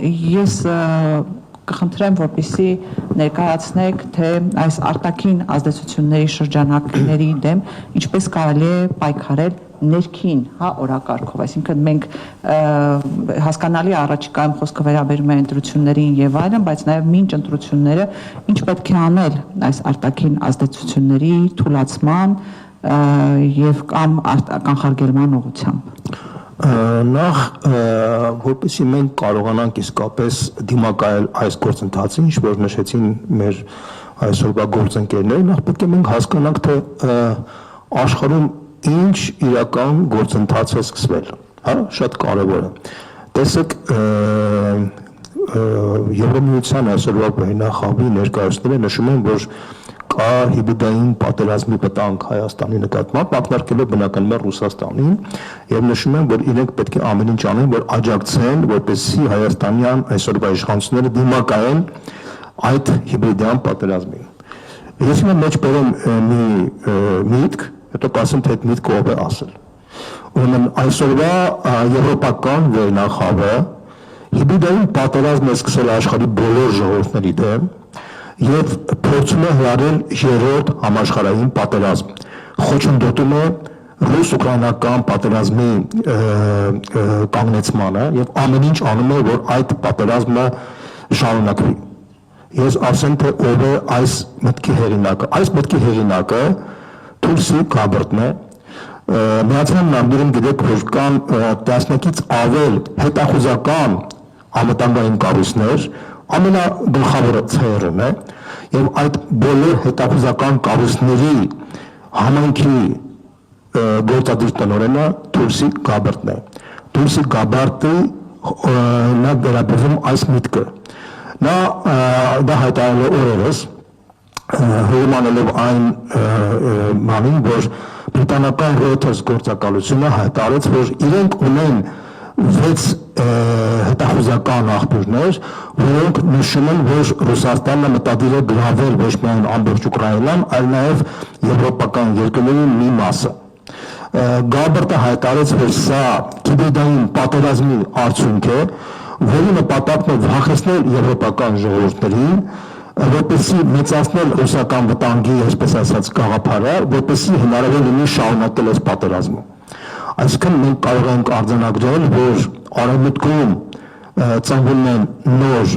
ես կխնդրեմ, որպեսզի ներկայացնեք, թե այս արտաքին ազդեցությունների շրջանակների դեմ ինչպես կարելի է պայքարել ներքին, օրակարգով, այսինքն մենք հասկանալի առաջիկայում խոսքը վերաբերում է ընտրություններին եւ այլն, բայց նաեւ մինչ ընտրությունները ինչ պետք է անել այս արտաքին ազդեցությունների թուլացման եւ կամ կանխարգելման ուղղությամբ։ Նախ որպեսզի մենք կարողանանք իսկապես դիմակայել այս գործընթացին, ինչ որ նշեցին մեր այսօրվա գործընկերները, նախ պետք է մենք հասկանանք, թե աշխարհում ինչ իրական գործընթաց է սկսվել, շատ կարևոր է։ Տեսեք, Եվրամիության այսօրվա վերնախավի ներկայացուցիչները նշում են, որ կա հիբրիդային պատերազմի վտանգ Հայաստանի նկատմամբ, ակնարկելով բնականաբար Ռուսաստանին, եւ նշում են, որ իրենք պետք է ամեն ինչ անեն, որ աջակցեն, որպեսզի հայաստանյան այսօրվա իշխանությունները դիմակայեն այդ հիբրիդյան պատերազմին։ Ես հիմա մեջ բերեմ մի միտք, հետո կասեմ, թե այդ միտքը ով է ասել։ Ուրեմն այսօրվա եվրոպական վերնախավը հիբրիդային պատերազմ է սկսել աշխարհի բոլոր ժողովուրդների դեմ եւ փորձում է հրահրել երրորդ համաշխարհային պատերազմ, խոչընդոտում է ռուս-ուկրաինական պատերազմի կանգնեցմանը եւ ամեն ինչ անում է, որ այդ պատերազմը շարունակվի։ Ես ասեմ, թե ով է այս մտքի հեղինակը։ Այս մտքի հեղինակը Թուրքիի Գաբրտն է։ Միացյալ Նահանգներում գիտեք, որ կան տասնյակից ավել հետախուզական անվտանգային կառույցներ, ամենագլխավորը ՑՌ-ն է, եւ այդ բոլոր հետախուզական կառույցների համայնքի գործադիր տնօրենը Թուրքիի Գաբրտն է։ Թուրքիի Գաբրտը նա վերաբերում այս միտքը։ Նա դա հայտարարել է օրերս, հրամանելով այն մանին, որ բրիտանական Reuters գործակալությունը հայտարարեց, որ իրենք ունեն 6 հետախուզական աղբյուրներ, որոնք նշում են, որ Ռուսաստանը մտադիր է գրավել ոչ միայն ամբողջ Ուկրաինան, այլ նաև եվրոպական երկրների մի մասը։ Գաբրտը հայտարարեց, որ սա հիբրիդային պատերազմի արդյունք է, որի նպատակն է վախեցնել եվրոպական ժողովուրդներին, որպեսզի մեծացնել ռուսական վտանգի, այսպես ասած, գաղափարը, որպեսզի հնարավոր լինի շարունակել այս պատերազմը։ Այսինքն մենք կարող ենք արձանագրել, որ արևմուտքում ծնվում են նոր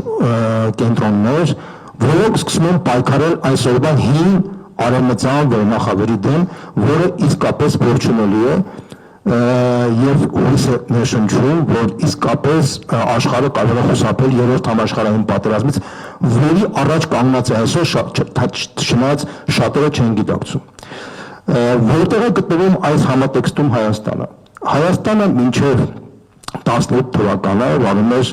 կենտրոններ, որոնք սկսում են պայքարել այսօրվա հին արևմտյան վերնախավերի դեմ, որը իսկապես ողջունելի է եւ հույս է ներշնչում, որ իսկապես աշխարհը կարող է խուսափել երրորդ համաշխարհային պատերազմից, որի առաջ կանգնած է այսօր, չնայած շատերը չեն գիտակցում։ Որտեղ է գտնվում այս համատեքստում Հայաստանը։ Հայաստանը մինչև 17 թվականը վարում էր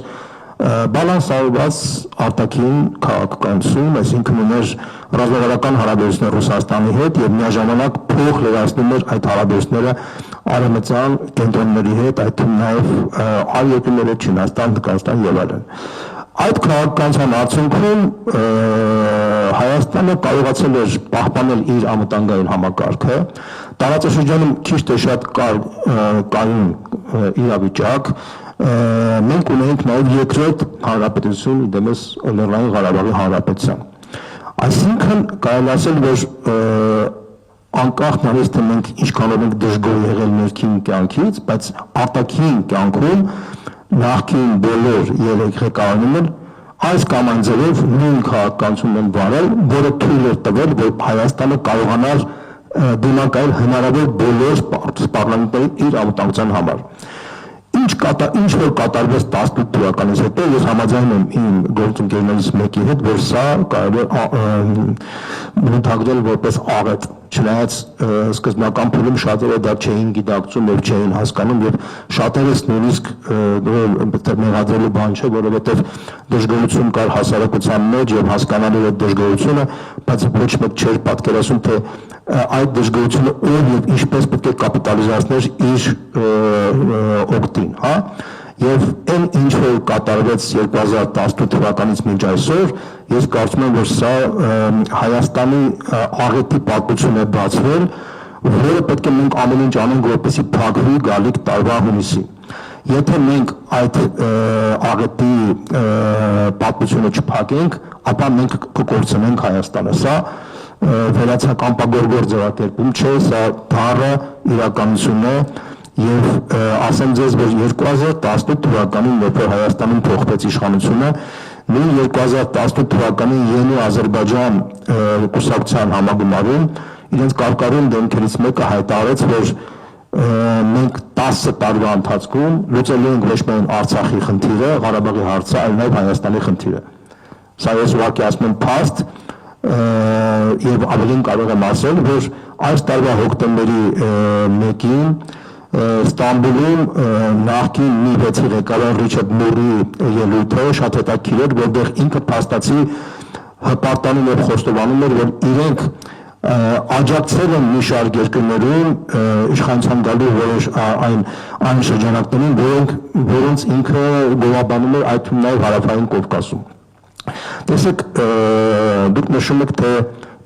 բալանսավորված արտաքին քաղաքականություն, այսինքն ուներ ռազմավարական հարաբերություններ Ռուսաստանի հետ եւ միաժամանակ փող լրացնում էր այդ հարաբերությունները արևմտյան կենտրոնների հետ, այդ թվում նաեւ այլ երկրների, Չինաստան, Հնդկաստան եւ այլն։ Այդ քաղաքականության արդյունքում Հայաստանը կարողացել էր պահպանել իր անվտանգային համակարգը, տարածաշրջանում քիչ թե շատ կայուն իրավիճակ, մենք ունենք նաև երկրորդ հանրապետություն դեմս Լեռնային Ղարաբաղի հանրապետության։ Այսինքն կարելի ասել, որ անկախ նրանից, թե մենք ինչքանով ենք դժգոհ եղել ներքին կյանքից, բայց արտաքին կյանքում նախկին բոլոր երեք ղեկավարներն այս կամ այն ձևով նույն քաղաքականությունն են վարել, որը թույլ էր տվել, որ Հայաստանը կարողանար դիմակայել հնարավոր բոլոր պարլամենտների իր անվտանգության համար։ Ինչ որ կատարվեց 18 թվականից հետո, ես համաձայն եմ իմ գործընկերներից մեկի հետ, որ սա կարելի է ընդհանրել որպես աղետ, չնայած սկզբնական փուլում շատերը դա չէին գիտակցում եւ չէին հասկանում եւ շատերս նույնիսկ մեղադրելու բան չէ, որովհետեւ դժգոհություն կար հասարակության մեջ եւ հասկանալու այդ դժգոհությունը, բայց ոչ մեկ չէր պատկերացնում, թե այդ դժգոհությունը ով եւ ինչպես պետք է կապիտալիզացներ իր օգտին, եւ այն ինչ որ կատարվեց 2018 թվականից մինչ այսօր, ես կարծում եմ, որ սա Հայաստանի աղետի պատմություն է բացվել, որը պետք է մենք ամեն ինչ անենք, որպեսզի փակվի գալիք տարվա հունիսին։ Եթե մենք այդ աղետի պատմությունը չփակենք, ապա մենք կկորցնենք Հայաստանը։ Սա վերացակամպագորգոր ձևակերպում չէ, սա դառը իրականություն է եւ ասեմ ձեզ, որ 2018 թվականին, երբ Հայաստանում փոխվեց իշխանությունը, նույն 2018 թվականին ԵՆՈ Ադրբեջան կուսակցության համագումարում իրենց կարգավորում դեմքերից մեկը հայտարարեց, որ մենք 10 տարվա ընթացքում լուծելու ենք ոչ միայն Արցախի խնդիրը, Ղարաբաղի հարցը, այլ նաև Հայաստանի խնդիրը։ Սա ես ուղղակի ասում եմ փաստ եւ ավելին կարող եմ ասել, որ այս տարվա հոկտեմբերի 1-ին Ստամբուլում նախկին ՄԻԲԵՑ-ի ղեկավար Ռիչարդ Մուրի ելույթը շատ հետաքրքիր էր, որտեղ ինքը փաստացի հպարտանում եւ խոստովանում էր, որ իրենք աջակցել են մի շարք երկրներում իշխանության գալու որոշ այն շրջանակներին, որոնց ինքը գովաբանում էր, այդ թվում նաև Հարավային Կովկասում։ Տեսեք, դուք նշում եք, թե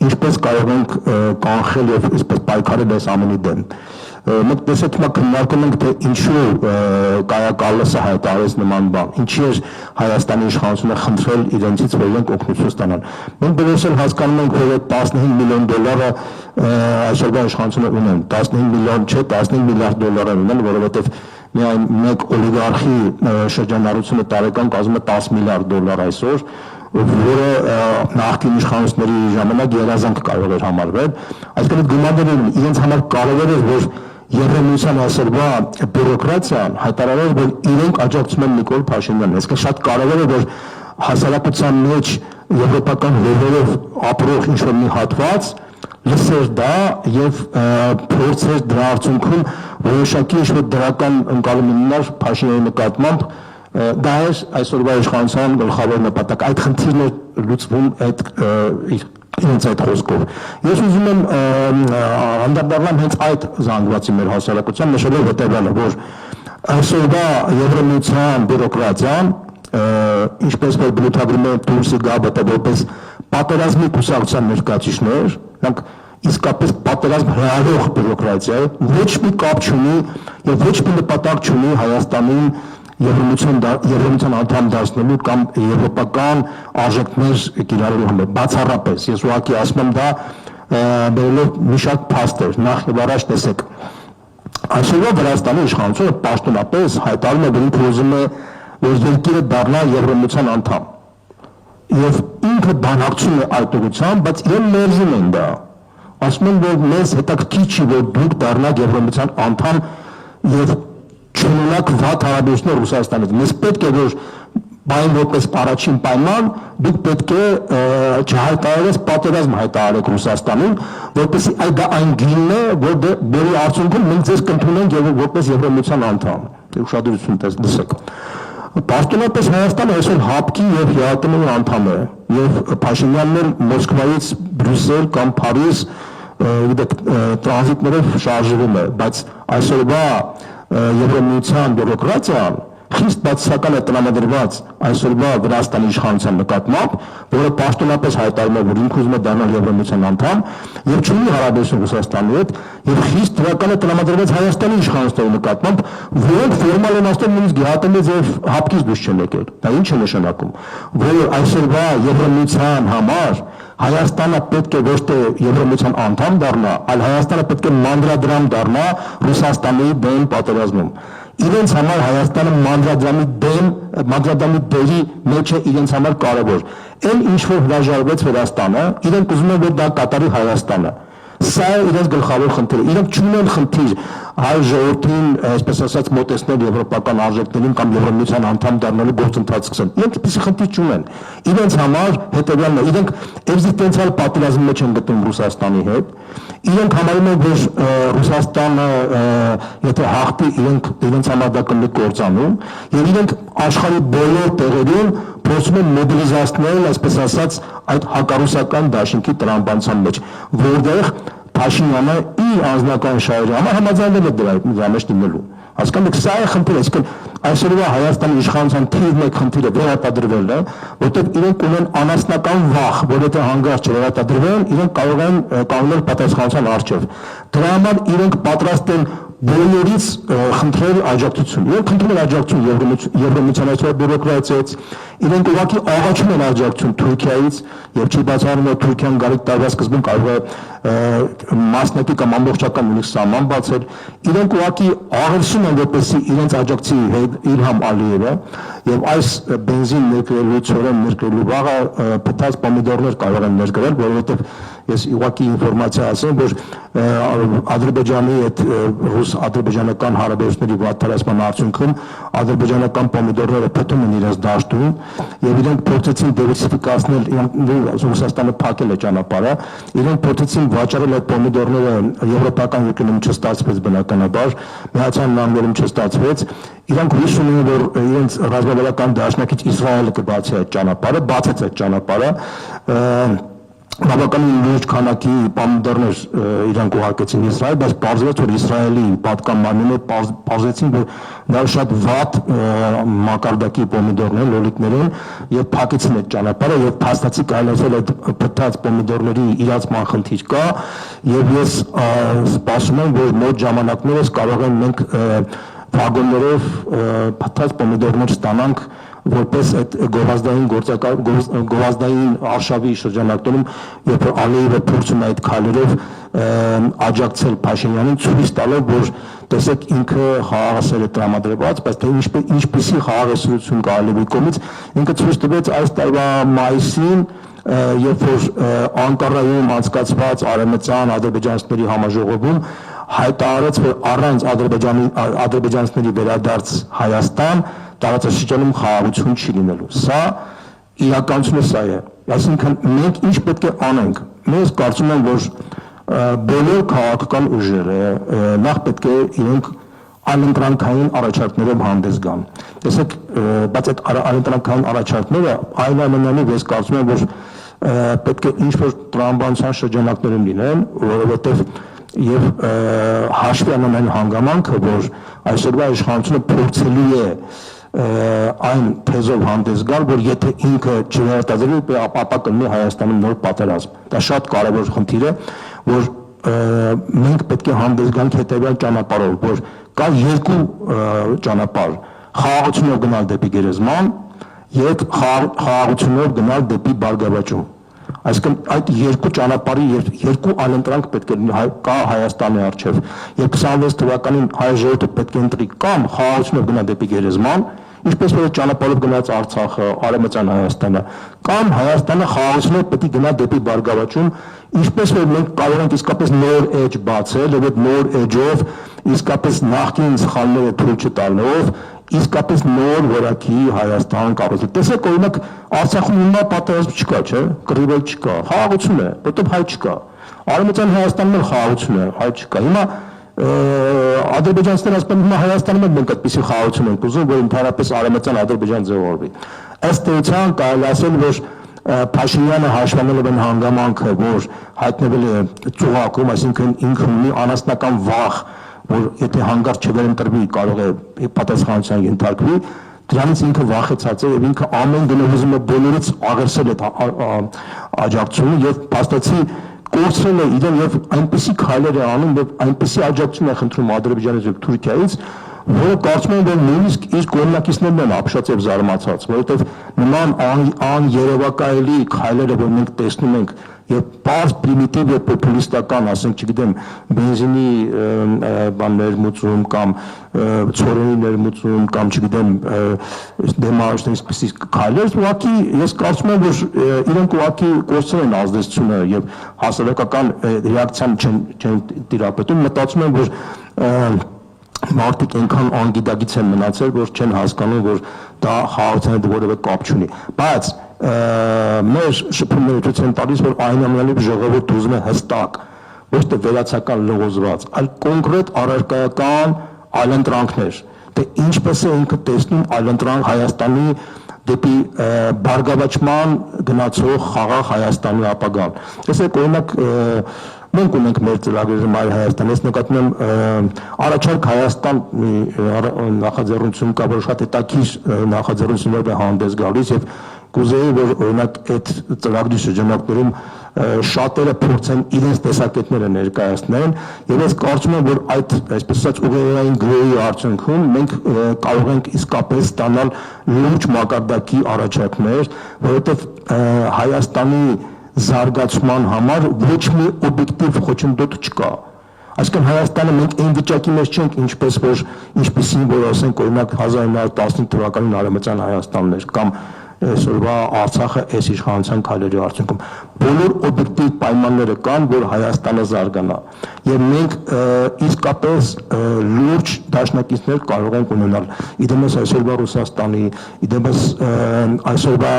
ինչպես կարող ենք կանխել եւ այսպես պայքարել այս ամենի դեմ։ Մենք տեսեք հիմա քննարկում ենք, թե ինչու Կայա Կալլասը հայտարարեց նման բան, ինչի էր Հայաստանի իշխանությունը խնդրել իրենցից, որ իրենք օգնություն ստանան։ Մենք բոլորս էլ հասկանում ենք, որ $15 միլիոն այսօրվա իշխանությունը ունեն, 15 միլիոն չէ, 15 միլիարդ դոլար ունեն, որովհետև միայն մեկ օլիգարխի շրջանառությունը տարեկան կազմում է $10 միլիարդ այսօր, որը նախկին իշխանությունների ժամանակ երազանք կարող էր համարվել, այսինքն այդ գումարները իրենց համար կարևոր էր, որ Եվրամիության այսօրվա բյուրոկրատիան հայտարարել, որ իրենք աջակցում են Նիկոլ Փաշինյանին, այսինքն շատ կարևոր է, որ հասարակության մեջ եվրոպական հողերով ապրող ինչ-որ մի հատված լսեր դա եւ փորձեր դրա արդյունքում որոշակի ինչ-որ դրական ընկալումներ Փաշինյանի նկատմամբ դա է այսօրվա իշխանության գլխավոր նպատակ, այդ խնդիրն է լուծվում այդ իրենց այդ խոսքով։ Ես ուզում եմ անդրադառնամ հենց այդ զանգվածի մեր հասարակության, նշելով հետևյալը, որ այսօրվա Եվրամիության բյուրոկրատիան, ինչպես որ բնութագրում է Թուրքի գաբը որպես պատերազմի կուսակցության ներկայացուցիչներ, նրանք իսկապես պատերազմ հրահրող բյուրոկրատիա է, ոչ մի կապ չունի եւ ոչ մի նպատակ չունի Հայաստանին Եվրամիության անդամ դարձնելու կամ եվրոպական արժեքներ կիրառելու համար, բացառապես, ես ուղղակի ասում եմ դա բերելով մի շարք փաստեր, նախ եւ առաջ տեսեք, այսօրվա Վրաստանի իշխանությունը պաշտոնապես հայտարարում է, որ ինքը ուզում է, որ երկիրը դառնա Եվրամիության անդամ, եւ ինքը բանակցում է այդ ուղղությամբ, բայց իրեն մերժում են դա, ասում են, որ մեզ հետաքրքիր չի, որ դուք դառնաք Եվրամիության անդամ եւ չունենաք վատ հարաբերություններ Ռուսաստանից։ Մեզ պետք է, որ բայն որպես առաջին պայման դուք պետք է չհայտարարես պատերազմ հայտարարեք Ռուսաստանում, որպեսզի դա այն գինն է, որի արդյունքում մենք ձեզ կընդունենք որպես Եվրամիության անդամ։ Ուշադրություն լսեք։ Պաշտոնապես Հայաստանը այսօր ՀԱՊԿ-ի եւ ԵԱՏՄ-ի անդամ է, եւ Փաշինյանն էլ Մոսկվայից Բրյուսել կամ Փարիզ տրանզիտներով շարժվում է, բայց այսօրվա Եվրամիության բյուրոկրատիան խիստ բացասական է տրամադրված այսօրվա Վրաստանի իշխանության նկատմամբ, որը պաշտոնապես հայտարարում է, որ ինքը ուզում է դառնալ Եվրամիության անդամ եւ չունի հարաբերություն Ռուսաստանի հետ, եւ խիստ դրական է տրամադրված Հայաստանի իշխանությունների նկատմամբ, որոնք ֆորմալ են ասում նույնիսկ ՀԱՏՄ-ից եւ ՀԱՊԿ-ից դուրս չեն եկել։ Դա ինչ է նշանակում, որ այսօրվա Եվրամիության համար Հայաստանը պետք է ոչ թե Եվրամիության անդամ դառնա, այլ Հայաստանը պետք է մանրադրամ դառնա Ռուսաստանի դեմ պատերազմում։ Իրենց համար Հայաստանը մանրադրամի դերի մեջ է իրենց համար կարևոր։ Այն ինչ որ հրաժարվեց Վրաստանը, իրենք ուզում են, որ դա կատարի Հայաստանը։ Սա է իրենց գլխավոր խնդիրը։ Իրենք չունեն խնդիր հայ ժողովրդին, այսպես ասած, մոտեցնել եվրոպական արժեքներին կամ Եվրամիության անդամ դառնալու գործընթաց սկսել։ Իրենք այդպիսի խնդիր չունեն։ Իրենց համար հետևյալն է, իրենք էկզիստենցիալ պատերազմի մեջ են գտնվում Ռուսաստանի հետ։ Իրենք համարում են, որ Ռուսաստանը եթե հաղթի, իրենց համար դա կլինի կործանում, եւ իրենք աշխարհի բոլոր տեղերում փորձում են մոբիլիզացնել, այսպես ասած, այդ հակառուսական դաշինքի տրամաբանության մեջ, որտեղ Փաշինյանը իր անձնական շահերի համար համաձայնել է դրա մեջ դիմելու։ Հասկանում եք, սա է խնդիրը, այսինքն այսօրվա Հայաստանի իշխանության թիվ 1 խնդիրը վերարտադրվելն է, որտեղ իրենք ունեն անասնական վախ, որ եթե հանգարց չվերարտադրվեն, իրենք կարող են կանգնել պատասխանատվության առջև։ Դրա համար իրենք պատրաստ են բոլորից խնդրել աջակցություն։ Իրենք խնդրում են աջակցություն Եվրոմիության այսօր բյուրոկրատիայից, իրենք ուղղակի աղաչում են աջակցություն Թուրքիայից եւ չի բացառում որ Թուրքիան գալիք տարվա սկզբում կարող է մասնակի կամ ամբողջական ունի սահման բացել։ Իրենք ուղղակի աղերսում են որպեսզի իրենց աջակցի Իլհամ Ալիևը եւ այս բենզին ներկրելու, ցորեն ներկրելու վաղը փտած պոմիդորներ կարող են ներկրել, որովհետեւ ես ուղղակի ինֆորմացիա ասեմ, որ Ադրբեջանի այդ ռուս-ադրբեջանական հարաբերությունների վատթարացման արդյունքում ադրբեջանական պոմիդորները փտում են իրենց դաշտում եւ իրենք փորձեցին դիվերսիֆիկացնել, Ռուսաստանը փակել է ճանապարհը, իրենք փորձեցին վաճառել այդ պոմիդորները եվրոպական երկրներում չստացվեց բնականաբար, Միացյալ Նահանգներում չստացվեց, իրանք հույս ունեն որ իրենց ռազմավարական դաշնակից Իսրայելը կբացի այդ ճանապարհը, բացեց այդ ճանապարհը բավականին լուրջ քանակի պոմիդորներ իրանք ուղարկեցին Իսրայել, բայց պարզվեց որ Իսրայելի պատկանմանները պարզեցին որ դա շատ վատ մակարդակի պոմիդորներ, լոլիկներ են եւ փակեցին այդ ճանապարհը եւ փաստացի կայացել այդ փտած պոմիդորների իրացման խնդիր կա եւ ես սպասում եմ որ մոտ ժամանակներս կարող են մենք վագոններով փտած պոմիդորներ ստանանք որպես այդ գովազդային արշավի շրջանակներում երբ Ալիևը փորձում է այդ քայլերով աջակցել Փաշինյանին ցույց տալով որ տեսեք ինքը խաղաղասեր է տրամադրված բայց թե ինչպեսի խաղաղասիրություն կա Ալիևի կողմից ինքը ցույց տվեց այս տարվա մայիսին երբ որ Անկարայում անցկացված արևմտյան ադրբեջանցիների համաժողովում հայտարարեց որ առանց ադրբեջանցիների վերադարձ Հայաստան տարածաշրջանում խաղաղություն չի լինելու։ Սա իրականությունը սա է։ Այսինքն մենք ինչ պետք է անենք։ Մենք կարծում եմ որ բոլոր քաղաքական ուժերը նախ պետք է իրենք այլընտրանքային առաջարկներով հանդես գան։ Տեսեք, բայց այդ այլընտրանքային առաջարկները այնուամենայնիվ ես կարծում եմ որ պետք է ինչ-որ տրամաբանության շրջանակներում լինեն, որովհետև եւ հաշվի առնեն այն հանգամանքը, որ այսօրվա իշխանությունը փորձելու է այն թեզով հանդես գալ, որ եթե ինքը չվերարտադրվի, ապա կլինի Հայաստանում նոր պատերազմ։ Դա շատ կարևոր խնդիր է, որ մենք պետք է հանդես գանք հետեւյալ ճանապարհով, որ կա երկու ճանապարհ՝ խաղաղությունով գնալ դեպի գերեզման եւ խաղաղությունով գնալ դեպի բարգավաճում։ Այսինքն այդ երկու ճանապարհի երկու այլընտրանք պետք է կա Հայաստանի առջև։ Երբ 26 թվականին հայ ժողովուրդը պետք է ընտրի կամ խաղաղությունով գնա դեպի գերեզման, ինչպես որ ճանապարհով գնաց Արցախը, Արևմտյան Հայաստանը, կամ Հայաստանը խաղաղությունով պետք է գնա դեպի բարգավաճում, ինչպես որ մենք կարող ենք իսկապես նոր էջ բացել, եւ այդ նոր էջով իսկապես նախկին սխալները թույլ չտալով իսկապես նոր որակի Հայաստան կառուցել։ Տեսեք, օրինակ Արցախում հիմա պատերազմ չկա, չէ՞, կռիվ չկա, խաղաղություն է, որտեղ հայ չկա։ Արևմտյան Հայաստանում էլ խաղաղություն է, հայ չկա։ Հիմա ադրբեջանցիները ասում են հիմա Հայաստանում էլ մենք այդպիսի խաղաղություն ենք ուզում, որ ընդհանրապես արևմտյան Ադրբեջան ձևավորվի։ Ըստ էության կարելի ասել, որ Փաշինյանը հաշվանելով այն հանգամանքը, որ հայտնվել է ծուղակում, այսինքն ինքը ունի անասնական վախ, որ եթե հանգարց չվերընտրվի կարող է պատասխանատվության ենթարկվի, դրանից ինքը վախեցած է եւ ինքը ամեն գնով ուզում է բոլորից աղերսել այդ աջակցությունը եւ փաստացի կորցրել է իրեն եւ այնպիսի քայլեր է անում եւ այնպիսի աջակցություն է խնդրում Ադրբեջանից եւ Թուրքիայից, որը կարծում եմ որ նույնիսկ իր կողմնակիցներն են ապշած եւ զարմացած, որովհետեւ նման աներևակայելի քայլերը որ մենք տեսնում ենք եւ պարզ պրիմիտիվ եւ պոպուլիստական, ասենք, չգիտեմ, բենզինի ներմուծում կամ ցորենի ներմուծում կամ չգիտեմ դեմարշնիսպիսի քայլեր, ուղղակի ես կարծում եմ որ իրենք ուղղակի կորցրել են ազդեցությունը եւ հասարակական ռեակցիան չեն տիրապետում, մտածում եմ որ մարդիկ այնքան անգիտագից են մնացել, որ չեն հասկանում, որ դա խաղաղության հետ որևէ կապ չունի։ Բայց մեր շփումները ցույց են տալիս, որ այնուամենայնիվ ժողովուրդը ուզում է հստակ, ոչ թե վերացական լողոզված, այլ կոնկրետ առարկայական այլընտրանքներ, թե ինչպես է ինքը տեսնում այլընտրանք Հայաստանի դեպի բարգավաճման գնացող խաղաղ Հայաստանի ապագան։ Տեսեք, օրինակ մենք ունենք մեր ծրագրերը Մայր Հայաստան, ես նկատում եմ առաջարկ Հայաստան նախաձեռնություն կա, որ շատ հետաքրքիր նախաձեռնություններով է հանդես գալիս եւ կուզեի որ օրինակ այդ ծրագրի շրջանակներում շատերը փորձեն իրենց տեսակետները ներկայացնեն, եւ ես կարծում եմ, որ այդ այսպես ասած ուղեղային գրոյի արդյունքում մենք կարող ենք իսկապես ստանալ լուրջ մակարդակի առաջարկներ, որովհետեւ Հայաստանի զարգացման համար ոչ մի օբյեկտիվ խոչընդոտ չկա։ Այսինքն Հայաստանը մենք այն վիճակի մեջ չենք, ինչպեսին որ ասենք օրինակ 1915 թվականին Արևմտյան Հայաստանն էր կամ այսօրվա Արցախը այս իշխանության քայլերի արդյունքում բոլոր օբյեկտիվ պայմանները կան, որ Հայաստանը զարգանա եւ մենք իսկապես լուրջ դաշնակիցներ կարող ենք ունենալ իդեմս այսօրվա Ռուսաստանի, իդեմս այսօրվա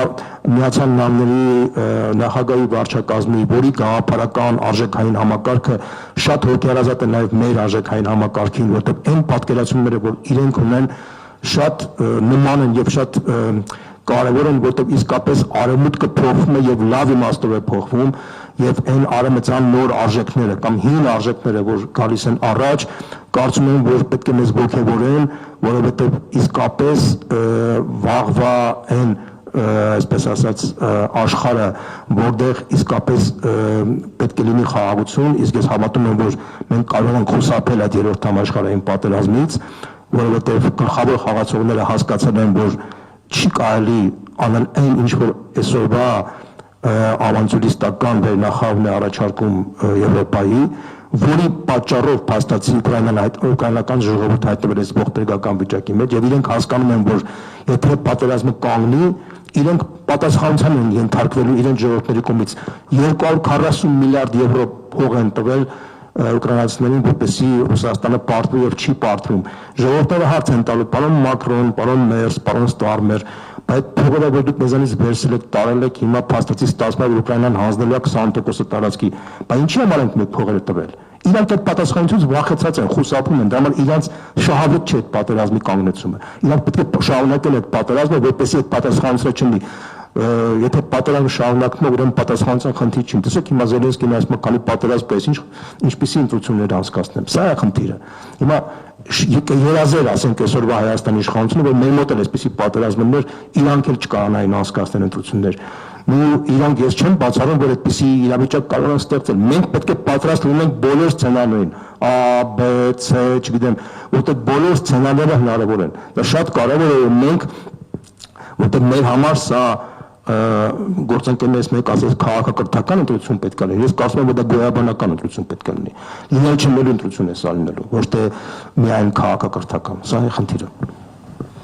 Միացյալ Նահանգների նախագահի վարչակազմի, որի գաղափարական արժեքային համակարգը շատ հոգեհարազատ է նաեւ մեր արժեքային համակարգին, որտեղ այն պատկերացումները, որ իրենք ունեն, շատ նման են եւ շատ կարևոր են, որտեղ իսկապես արևմուտքը փոխվում է եւ լավ իմաստով է փոխվում եւ այն արևմտյան նոր արժեքները կամ հին արժեքները, որ գալիս են առաջ, կարծում եմ, որ պետք է մեզ ողջևորեն, որովհետեւ իսկապես վաղվա այն այսպես ասած աշխարհը, որտեղ իսկապես պետք է լինի խաղաղություն, իսկ ես հավատում եմ, որ մենք կարող ենք խուսափել այդ երրորդ համաշխարհային պատերազմից, որովհետեւ գլխավոր խաղացողները հասկացել են, որ չի կարելի անել այն, ինչ որ այսօրվա ավանցուլիստական վերնախավն է առաջարկում Եվրոպայի, որի պատճառով փաստացի ուկրաինական ժողովուրդը հայտնվել է ողբերգական վիճակի մեջ եւ իրենք հասկանում են, որ եթե պատերազմը կանգնի, իրենք պատասխանատվության են ենթարկվելու իրենց ժողովուրդների կողմից 240 միլիարդ եվրո փող են տվել ուկրաինացիներին, որպեսզի Ռուսաստանը պարտվի եւ չի պարտվում։ Ժողովուրդները հարց են տալու, պարոն Մակրոն, պարոն Մերս, պարոն Ստարմեր, այդ փողերը, որ դուք մեզանից վերցրել եք, տարել եք, հիմա փաստացի ստացվում է, որ Ուկրաինան հանձնել է 20% տարածքի։ Բայց ինչի համար ենք մենք փողերը տվել։ Իրանք այդ պատասխանատվությունից վախեցած են, խուսափում են, դա համար իրանք շահավետ չէ այդ պատերազմի կանգնեցումը։ Իրանք պետք է շարունակեն այդ պատերազմը, որպեսզի այդ պատասխանատվությունը չլինի։ Եթե պատերազմը շարունակվում է, ուրեմն պատասխանատվության խնդիր չի։ Տեսեք, հիմա Զելենսկին ասում է, քանի պատերազմ պես ինչպիսի ընտրություններ անցկացնեմ։ Սա է խնդիրը։ Հիմա երազեր, ասենք, այսօրվա Հայաստանի իշխանությունը, որ մեր մոտ էլ այսպիսի պատերազմներ, իրանք էլ չկարանային անցկացնել ընտրություններ։ Ու իրանք ես չեմ բացառում, որ այդպիսի իրավիճակ կարող են ստեղծել։ Մենք պետք է պատրաստ լինենք բոլոր սցենարներին, A, B, C, չգիտեմ, որտեղ բոլոր սցենարները հնարավոր են։ Դա շատ կարևոր է, որ մենք, որտեղ մեր համար սա գործընկերներից մեկը ասես քաղաքակրթական ընտրություն պետք է լինի։ Ես կարծում եմ, որ դա գոյաբանական ընտրություն պետք է լինի։ Լինել չլինելու ընտրություն է սա լինելու, ոչ թե միայն քաղաքակրթական։ Սա է խնդիրը։